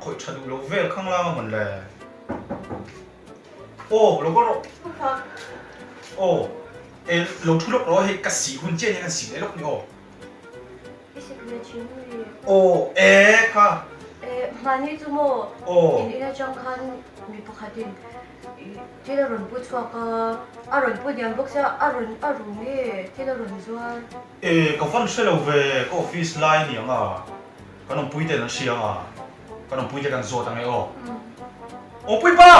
ข่อยฉดูโลเวลข้างล่างมันแหละโอ้เราก็โอ้เราทุลกเราให้กระสีหุ่นเจนยังกระสีได้ลกนี่โอ้ค่ะ많이 좀 이래 정한 미포카딘 테더런 부츠와가 아론 부디안 복사 아론이 테더런 좋아 ก็ฟันเชลเวก็ออฟฟิศไลน์นี่อ่ะก็น้องปุ้ยเต้นเชียงอ่ะก็น้องปุ้ยจะกันโซ่ตั้งไงโอ้ปุ้ยป้า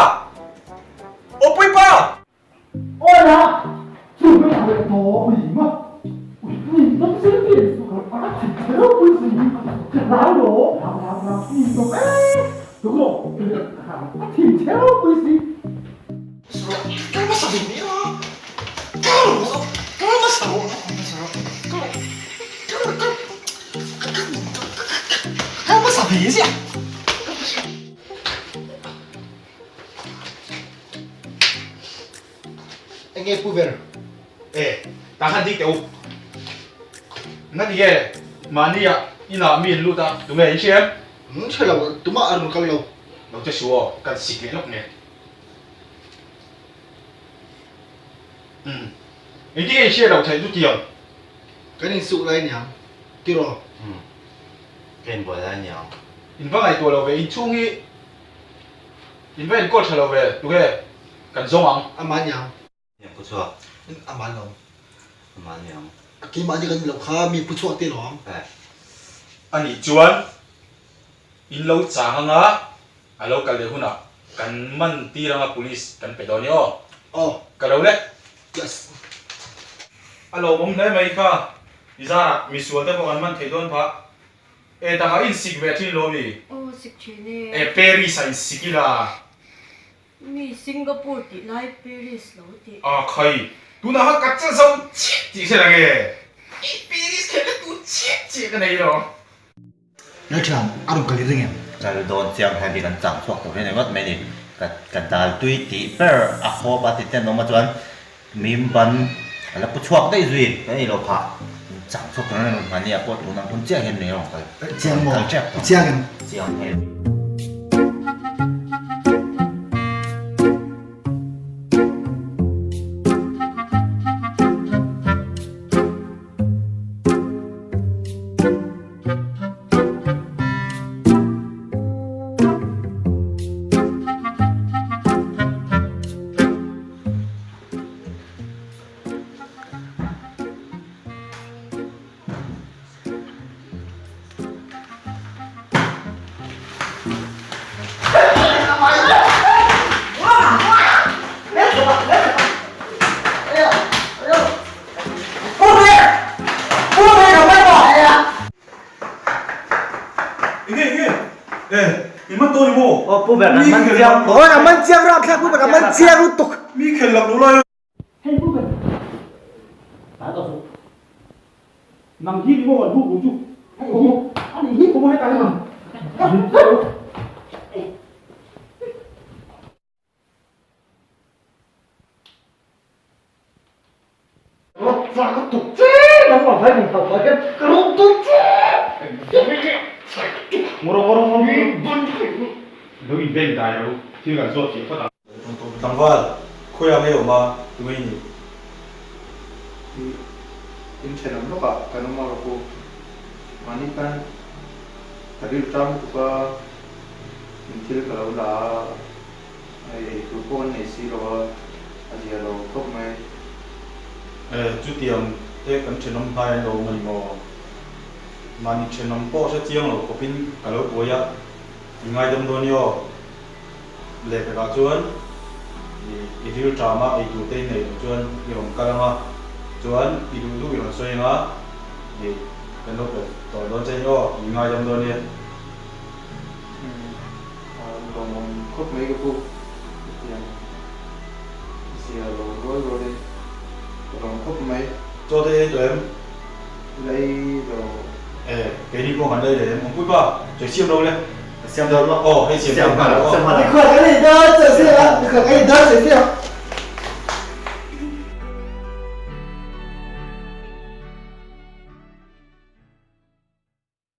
โอ้ปุ้ยป้าโอ้ยนะช่วยไม่เอาเลยโถ่หญิงอ่ะหญิงต้องซื้อเปลี่ยนสุขภาพถึงแล้วคุณสิร้านหรอเราหญิงก็ทุกคนถึงแล้วคุณสิcalma essa menina calma essa calma essa bicha anh em vui vẻ ta khăn đi tiểu nãy đi mà đi à đi nào miền luôn ta tụi mày xem chơi là tụi mà ăn một cái lâu nó cho số cần xịt cái lúc này cái gì xem đầu thấy chút tiền cái này sụt đây nhỉ tiêu rồi Kênh của ra nhiều. in vang ai tua lo về in chung ý in vang có chờ lo về tụi cái cần giống ăn ăn bán nhau Nhiều có chua. ăn bán lâu Mà nhiều. cái bán như cái lộc khá mi phụ thuộc tiền rồi anh đi chuan in lâu chàng á à lâu cần để hôn à cần man ti ra police cần phải đón nhau cần lâu đấy yes alo mong nei mai kha iza mi sual te pon man thei don pha ta ha in sik ve thin lo ni 식치네 paris in sikila 미 싱가포르 디 라이 페리스 로티 a khai tu na ha ka cha so chi se la ge i paris ke le tu chi cái này rồi nhớ chàng ăn được cái gì nghe Kalau don siang hari kan cang suak tu ni wat meni kat dal tui ti per akho ba ti ten no ma chuan mim ban ala pu chuak dai zui cái lo pha cang suak tu ni man ni ko tu nang pun chiang hen ne ro chàng mò chang chàng hen 이만 또 이모 pu ber man chiang ôi là mình chiang ra khác với cả mình chiang luôn tục mi khen lọc đủ rồi hayพูดกันตายต่อสู้นำที่นี่ว่าพูดกูจุให้ผมอันนี้ผมให้ตายมั้งรถฝากก็ตกเจ๊น้ำหวานให้ผมขับไปกันกระโดดตกเจ๊ 뭐라 너 인벤 다요 지금 수업 시 거다 당과 코야메 오마 두메니 인체는 너가 가는 말하고 마니까 다리를 잡고가 인체를 가라오라 ai 그건 내시로 아지로 kopme 주디엄 때 컨체넘 파이로 뭐뭐 많이 체넘 포서 지형로 코핀 갈로 보야 인가이 덤도니요 레베가 주원 이 이리를 드라마 이 두테 네 주원 이런 까랑아 주원 이루도 이런 소행아 이 근로도 또 너제요 인가이 덤도니 còn kopme cái phụ xìa rồi rồi đi còn kopme 저대 됨 lấy rồi cái đi qua gần đây để một phút qua rồi xem đâu đấy xem đâu nó hay xem đâu xem cái này đó chờ xem cái này đó chờ xem